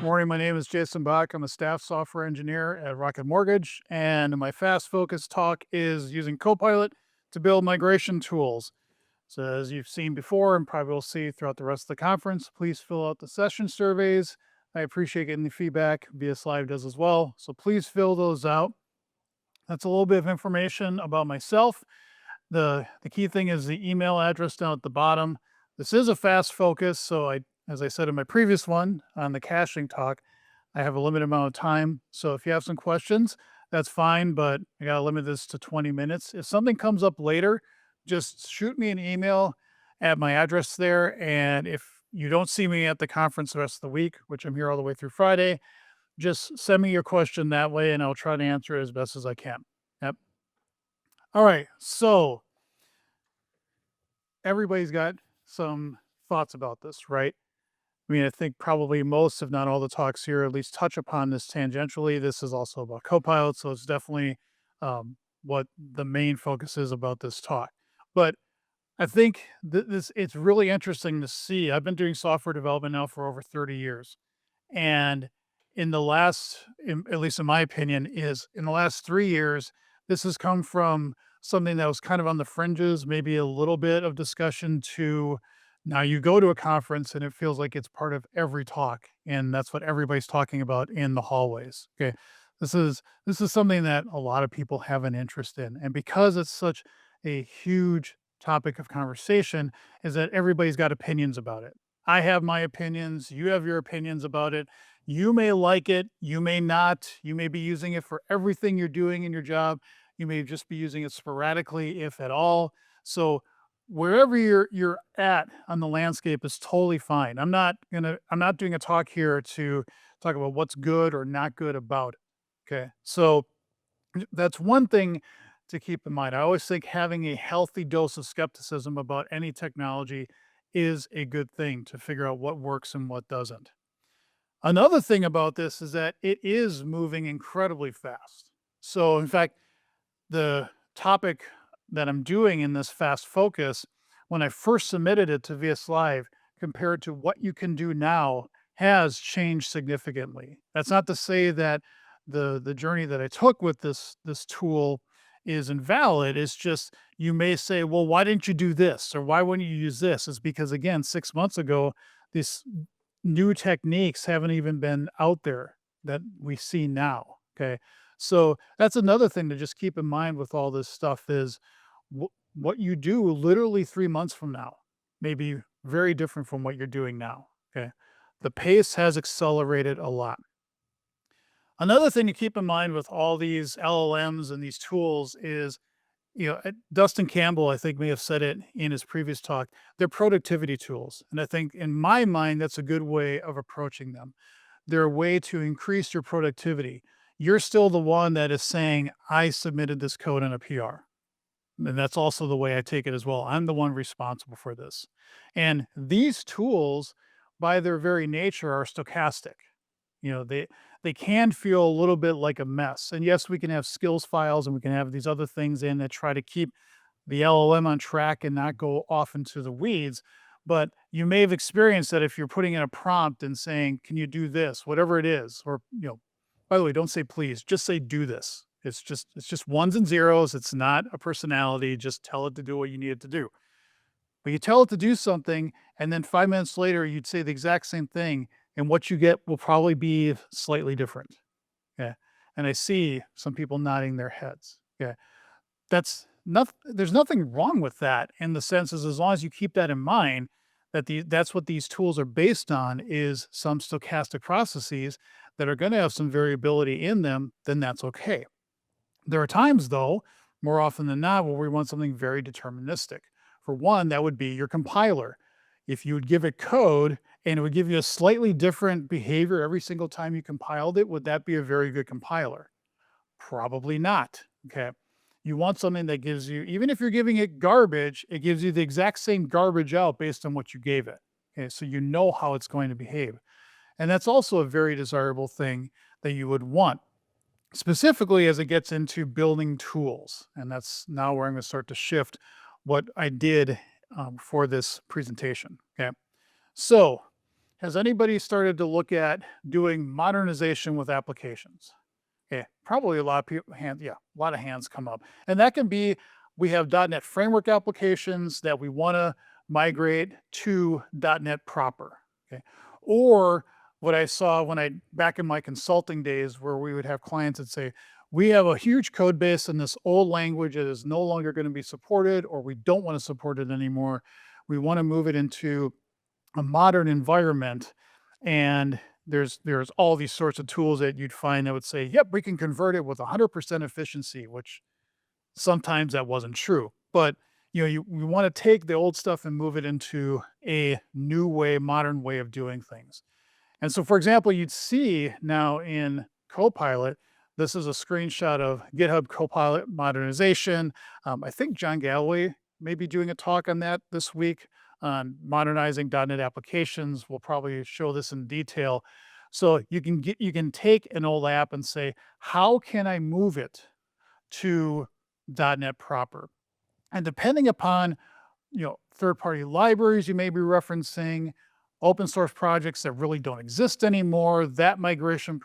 Morning, my name is Jason Bach. I'm a staff software engineer at Rocket Mortgage, and my fast focus talk is using Copilot to build migration tools. So as you've seen before and probably will see throughout the rest of the conference, please fill out the session surveys. I appreciate getting the feedback. VS Live does as well. So please fill those out. That's a little bit of information about myself. The key thing is the email address down at the bottom. This is a fast focus, so as I said in my previous one on the caching talk, I have a limited amount of time. So if you have some questions, that's fine, but I gotta limit this to 20 minutes. If something comes up later, just shoot me an email at my address there. And if you don't see me at the conference the rest of the week, which I'm here all the way through Friday, just send me your question that way and I'll try to answer it as best as I can. Yep. All right. So everybody's got some thoughts about this, right? I mean, I think probably most, if not all, the talks here at least touch upon this tangentially. This is also about Copilot, so it's definitely what the main focus is about this talk. But I think this it's really interesting to see. I've been doing software development now for over 30 years, and in the last, at least in my opinion, is in the last 3 years, this has come from something that was kind of on the fringes, maybe a little bit of discussion to now you go to a conference and it feels like it's part of every talk. And that's what everybody's talking about in the hallways. Okay. This is something that a lot of people have an interest in. And because it's such a huge topic of conversation, is that everybody's got opinions about it. I have my opinions, you have your opinions about it. You may like it, you may not. You may be using it for everything you're doing in your job. You may just be using it sporadically, if at all. So wherever you're at on the landscape is totally fine. I'm not doing a talk here to talk about what's good or not good about it. Okay. So that's one thing to keep in mind. I always think having a healthy dose of skepticism about any technology is a good thing to figure out what works and what doesn't. Another thing about this is that it is moving incredibly fast. So, in fact, the topic that I'm doing in this fast focus, when I first submitted it to VS Live, compared to what you can do now, has changed significantly. That's not to say that the journey that I took with this tool is invalid. It's just you may say, well, why didn't you do this? Or why wouldn't you use this? It's because again, 6 months ago, these new techniques haven't even been out there that we see now. Okay. So that's another thing to just keep in mind with all this stuff is what you do literally 3 months from now may be very different from what you're doing now. Okay. The pace has accelerated a lot. Another thing to keep in mind with all these LLMs and these tools is, Dustin Campbell, I think, may have said it in his previous talk. They're productivity tools. And I think in my mind, that's a good way of approaching them. They're a way to increase your productivity. You're still the one that is saying, I submitted this code in a PR. And that's also the way I take it as well. I'm the one responsible for this. And these tools, by their very nature, are stochastic. They can feel a little bit like a mess. And yes, we can have skills files and we can have these other things in that try to keep the LLM on track and not go off into the weeds. But you may have experienced that if you're putting in a prompt and saying, can you do this, whatever it is, or, by the way, don't say please, just say do this. It's just ones and zeros. It's not a personality. Just tell it to do what you need it to do. But you tell it to do something, and then 5 minutes later, you'd say the exact same thing, and what you get will probably be slightly different. Yeah. And I see some people nodding their heads. Yeah. There's nothing wrong with that in the sense is as long as you keep that in mind, that's what these tools are based on is some stochastic processes that are going to have some variability in them, then that's okay. There are times, though, more often than not, where we want something very deterministic. For one, that would be your compiler. If you would give it code and it would give you a slightly different behavior every single time you compiled it, would that be a very good compiler? Probably not. Okay. You want something that gives you, even if you're giving it garbage, it gives you the exact same garbage out based on what you gave it. Okay. So you know how it's going to behave. And that's also a very desirable thing that you would want specifically as it gets into building tools. And that's now where I'm going to start to shift what I did for this presentation. Okay. So Has anybody started to look at doing modernization with applications? Okay, probably a lot of people yeah, a lot of hands come up. And that can be we have .NET framework applications that we want to migrate to .NET proper. Okay. Or what I saw when I back in my consulting days where we would have clients that say, we have a huge code base in this old language that is no longer going to be supported, or we don't want to support it anymore. We want to move it into a modern environment, and there's all these sorts of tools that you'd find that would say, "Yep, we can convert it with 100% efficiency," which sometimes that wasn't true. But, we wanna take the old stuff and move it into a new way, modern way of doing things. And so, for example, you'd see now in Copilot, this is a screenshot of GitHub Copilot modernization. I think John Galloway may be doing a talk on that this week on modernizing .NET applications. We'll probably show this in detail. So you can take an old app and say, how can I move it to .NET proper? And depending upon third-party libraries you may be referencing, open source projects that really don't exist anymore, that migration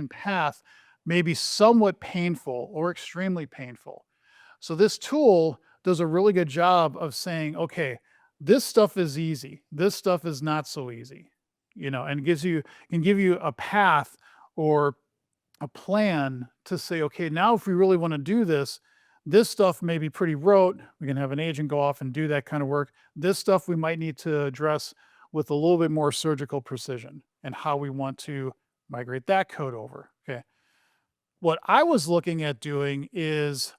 path may be somewhat painful or extremely painful. So this tool does a really good job of saying, okay, this stuff is easy. This stuff is not so easy, and can give you a path or a plan to say, okay, now if we really want to do this, this stuff may be pretty rote. We can have an agent go off and do that kind of work. This stuff we might need to address with a little bit more surgical precision and how we want to migrate that code over. Okay. What I was looking at doing is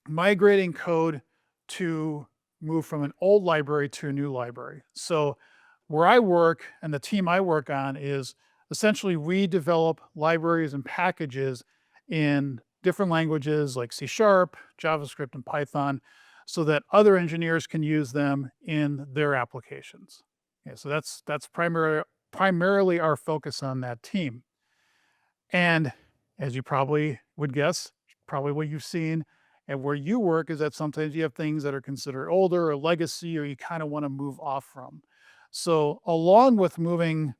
migrating code to move from an old library to a new library. So where I work and the team I work on is essentially we develop libraries and packages in different languages like C#, JavaScript, and Python so that other engineers can use them in their applications. Okay, so that's primarily our focus on that team. And as you probably would guess, probably what you've seen and where you work is that sometimes you have things that are considered older or legacy or you kind of want to move off from. So along with moving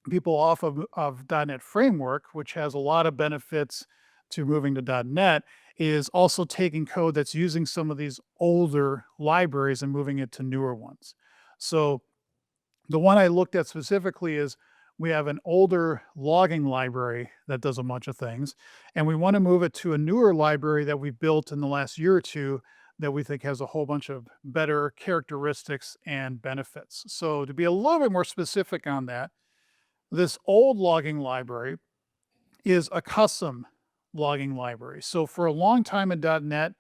people off of .NET Framework, which has a lot of benefits to moving to .NET, is also taking code that's using some of these older libraries and moving it to newer ones. So the one I looked at specifically is we have an older logging library that does a bunch of things, and we want to move it to a newer library that we built in the last year or two that we think has a whole bunch of better characteristics and benefits. So to be a little bit more specific on that, this old logging library is a custom logging library. So for a long time in .NET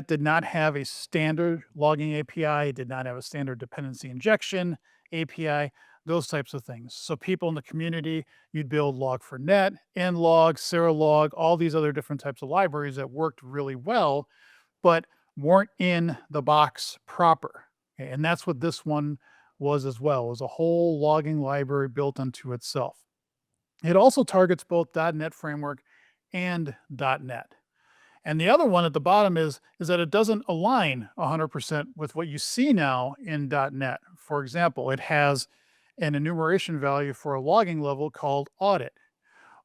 did not have a standard logging API, it did not have a standard dependency injection API, those types of things. So people in the community, you'd build log4net, nlog, serolog, all these other different types of libraries that worked really well, but weren't in the box proper. Okay, and that's what this one was as well. It was a whole logging library built unto itself. It also targets both .NET Framework and .NET. And the other one at the bottom is that it doesn't align 100% with what you see now in .NET. For example, it has an enumeration value for a logging level called audit.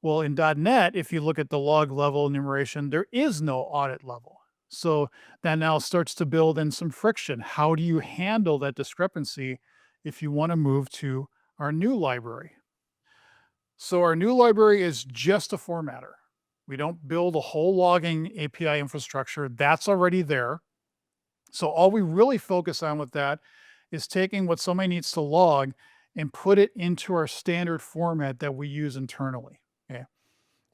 Well, in .NET, if you look at the log level enumeration, there is no audit level. So that now starts to build in some friction. How do you handle that discrepancy if you want to move to our new library? So our new library is just a formatter. We don't build a whole logging API infrastructure. That's already there. So all we really focus on with that is taking what somebody needs to log and put it into our standard format that we use internally. Okay.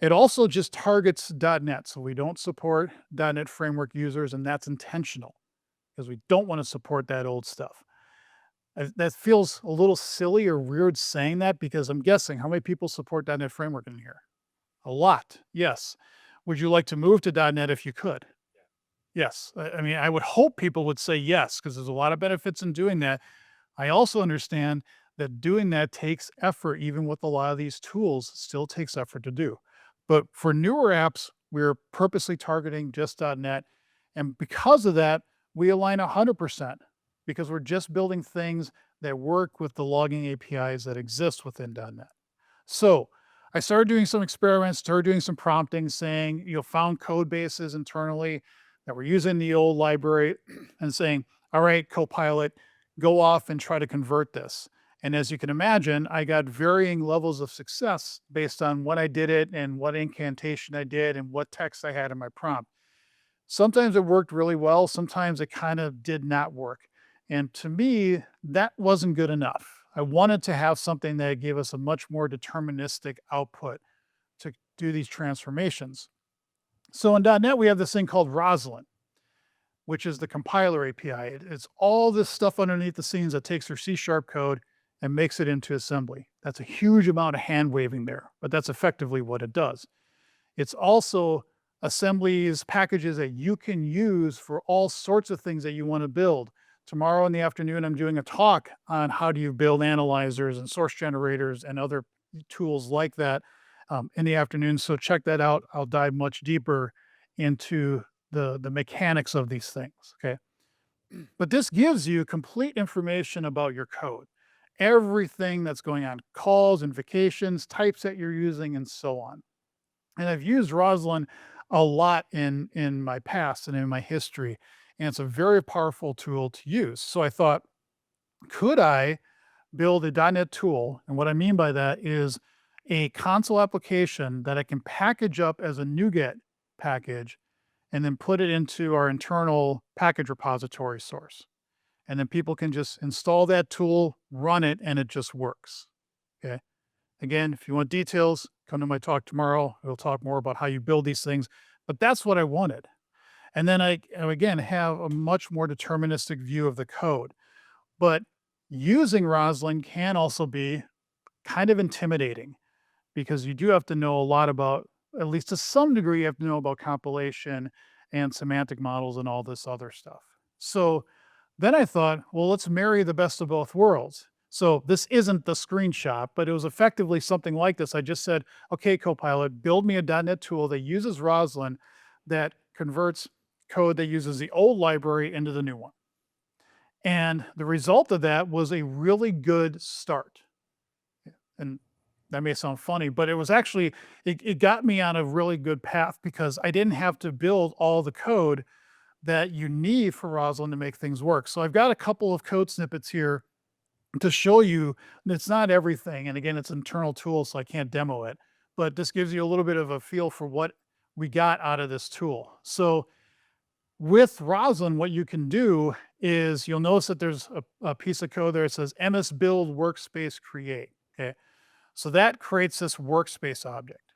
It also just targets .NET. So we don't support .NET Framework users, and that's intentional because we don't want to support that old stuff. That feels a little silly or weird saying that because I'm guessing how many people support .NET Framework in here? A lot, yes. Would you like to move to .NET if you could? Yes. I mean, I would hope people would say yes, because there's a lot of benefits in doing that. I also understand that doing that takes effort, even with a lot of these tools, still takes effort to do. But for newer apps, we're purposely targeting just .NET. And because of that, we align 100% because we're just building things that work with the logging APIs that exist within .NET. So I started doing some experiments, started doing some prompting, saying, found code bases internally that were using the old library and saying, all right, Copilot, go off and try to convert this. And as you can imagine, I got varying levels of success based on when I did it and what incantation I did and what text I had in my prompt. Sometimes it worked really well. Sometimes it kind of did not work. And to me, that wasn't good enough. I wanted to have something that gave us a much more deterministic output to do these transformations. So in .NET, we have this thing called Roslyn, which is the compiler API. It's all this stuff underneath the scenes that takes your C# code and makes it into assembly. That's a huge amount of hand waving there, but that's effectively what it does. It's also assemblies, packages that you can use for all sorts of things that you want to build. Tomorrow in the afternoon, I'm doing a talk on how do you build analyzers and source generators and other tools like that in the afternoon. So check that out. I'll dive much deeper into the mechanics of these things. Okay. But this gives you complete information about your code, everything that's going on, calls, invocations, types that you're using, and so on. And I've used Roslyn a lot in my past and in my history, and it's a very powerful tool to use. So I thought, could I build a .NET tool? And what I mean by that is a console application that I can package up as a NuGet package and then put it into our internal package repository source. And then people can just install that tool, run it, and it just works. Okay. Again, if you want details, come to my talk tomorrow. We'll talk more about how you build these things, but that's what I wanted. And then I, again, have a much more deterministic view of the code. But using Roslyn can also be kind of intimidating because you do have to know a lot about, at least to some degree, you have to know about compilation and semantic models and all this other stuff. So then I thought, well, let's marry the best of both worlds. So this isn't the screenshot, but it was effectively something like this. I just said, okay, Copilot, build me a .NET tool that uses Roslyn that converts code that uses the old library into the new one. And the result of that was a really good start. And that may sound funny, but it was actually, it got me on a really good path because I didn't have to build all the code that you need for Roslyn to make things work. So I've got a couple of code snippets here to show you it's not everything. And again, it's an internal tool, so I can't demo it, but this gives you a little bit of a feel for what we got out of this tool. So with Roslyn, what you can do is you'll notice that there's a piece of code there that says MS build workspace create. Okay. So that creates this workspace object.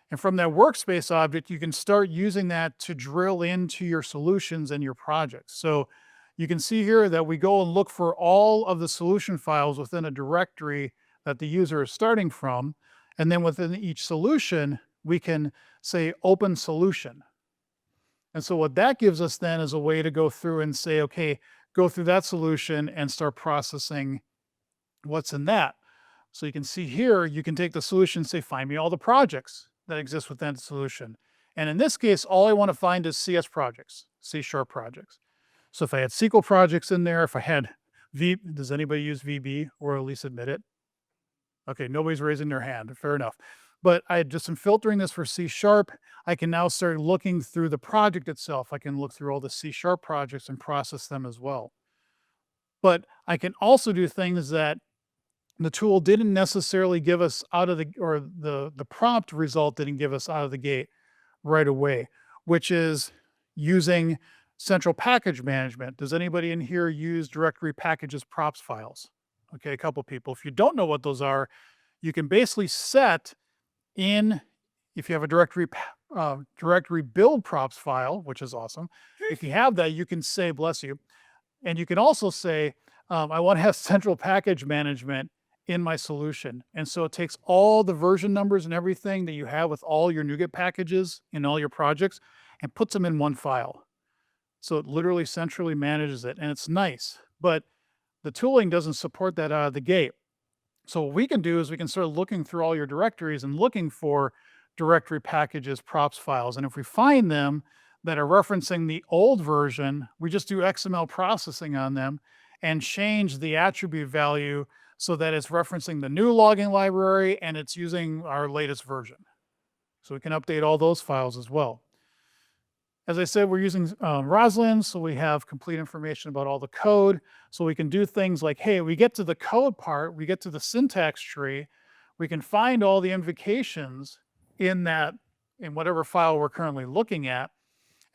And from that workspace object, you can start using that to drill into your solutions and your projects. So you can see here that we go and look for all of the solution files within a directory that the user is starting from. And then within each solution, we can say open solution. And so what that gives us then is a way to go through and say, okay, go through that solution and start processing what's in that. So you can see here, you can take the solution and say, find me all the projects that exist within the solution. And in this case, all I want to find is CS projects, C# projects. So if I had SQL projects in there, if I had does anybody use VB or at least admit it? Okay, nobody's raising their hand, fair enough. But I just am filtering this for C#. I can now start looking through the project itself. I can look through all the C# projects and process them as well. But I can also do things that the tool didn't necessarily give us out of the prompt result didn't give us out of the gate right away, which is using central package management. Does anybody in here use directory packages props files? Okay, a couple people. If you don't know what those are, you can basically set in, if you have a directory build props file, which is awesome. If you have that, you can say, bless you. And you can also say, I want to have central package management in my solution. And so it takes all the version numbers and everything that you have with all your NuGet packages in all your projects and puts them in one file. So it literally centrally manages it, and it's nice, but the tooling doesn't support that out of the gate. So what we can do is we can start looking through all your directories and looking for directory packages, props files. And if we find them that are referencing the old version, we just do XML processing on them and change the attribute value so that it's referencing the new logging library and it's using our latest version. So we can update all those files as well. As I said, we're using Roslyn, so we have complete information about all the code. So we can do things like, hey, we get to the code part, we get to the syntax tree, we can find all the invocations in that, in whatever file we're currently looking at,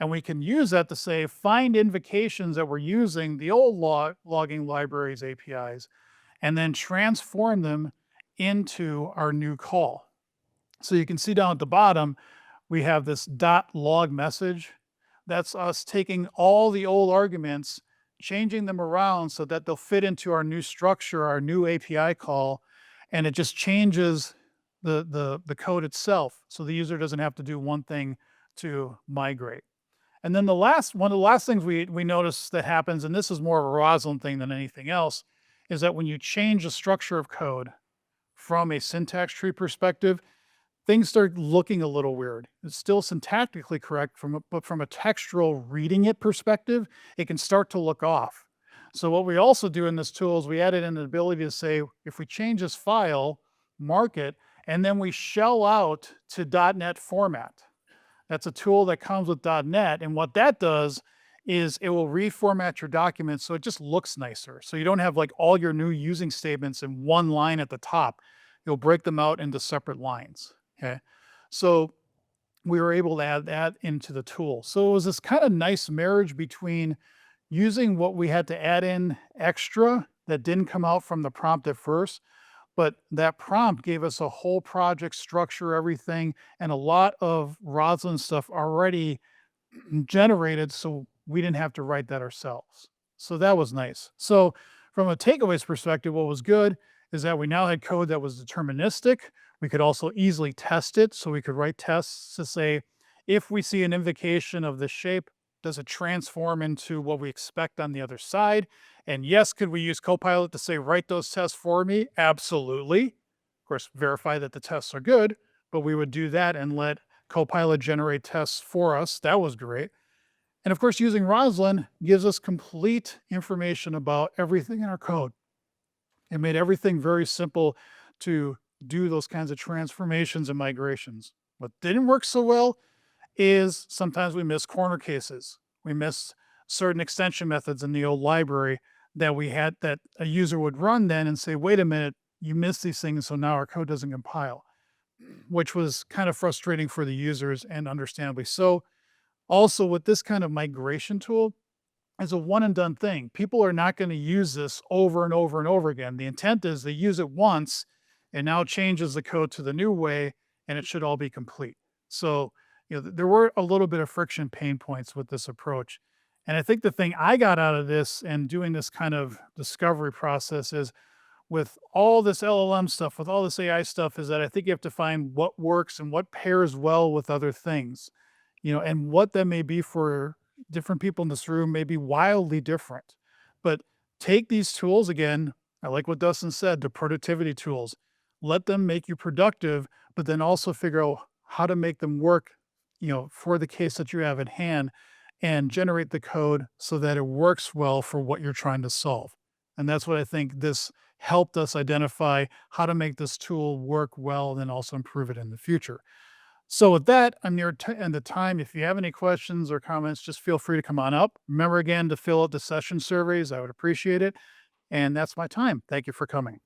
and we can use that to say, find invocations that we're using the old logging libraries APIs, and then transform them into our new call. So you can see down at the bottom, we have this .log message. That's us taking all the old arguments, changing them around so that they'll fit into our new structure, our new API call, and it just changes the code itself. So the user doesn't have to do one thing to migrate. And then one of the last things we notice that happens, and this is more of a Roslyn thing than anything else, is that when you change the structure of code from a syntax tree perspective, things start looking a little weird. It's still syntactically correct, but from a textual reading it perspective, it can start to look off. So what we also do in this tool is we added in the ability to say, if we change this file, mark it, and then we shell out to .NET format. That's a tool that comes with .NET, and what that does is it will reformat your document so it just looks nicer. So you don't have like all your new using statements in one line at the top. You'll break them out into separate lines. Okay. So we were able to add that into the tool. So it was this kind of nice marriage between using what we had to add in extra that didn't come out from the prompt at first, but that prompt gave us a whole project structure, everything, and a lot of Roslyn stuff already generated, so we didn't have to write that ourselves. So that was nice. So from a takeaways perspective, what was good is that we now had code that was deterministic. We could also easily test it. So we could write tests to say, if we see an invocation of this shape, does it transform into what we expect on the other side? And yes, could we use Copilot to say, write those tests for me? Absolutely. Of course, verify that the tests are good, but we would do that and let Copilot generate tests for us. That was great. And of course, using Roslyn gives us complete information about everything in our code. It made everything very simple to do those kinds of transformations and migrations. What didn't work so well is sometimes we miss corner cases. We miss certain extension methods in the old library that we had that a user would run then and say, wait a minute, you missed these things, so now our code doesn't compile, which was kind of frustrating for the users and understandably so. Also, with this kind of migration tool, it's a one and done thing. People are not going to use this over and over and over again. The intent is they use it once and now changes the code to the new way, and it should all be complete. So, there were a little bit of friction pain points with this approach. And I think the thing I got out of this and doing this kind of discovery process is with all this LLM stuff, with all this AI stuff, is that I think you have to find what works and what pairs well with other things, and what that may be for different people in this room may be wildly different. But take these tools again. I like what Dustin said, the productivity tools. Let them make you productive, but then also figure out how to make them work, for the case that you have at hand and generate the code so that it works well for what you're trying to solve. And that's what I think this helped us identify how to make this tool work well and then also improve it in the future. So with that, I'm near end of time. If you have any questions or comments, just feel free to come on up. Remember again to fill out the session surveys. I would appreciate it. And that's my time. Thank you for coming.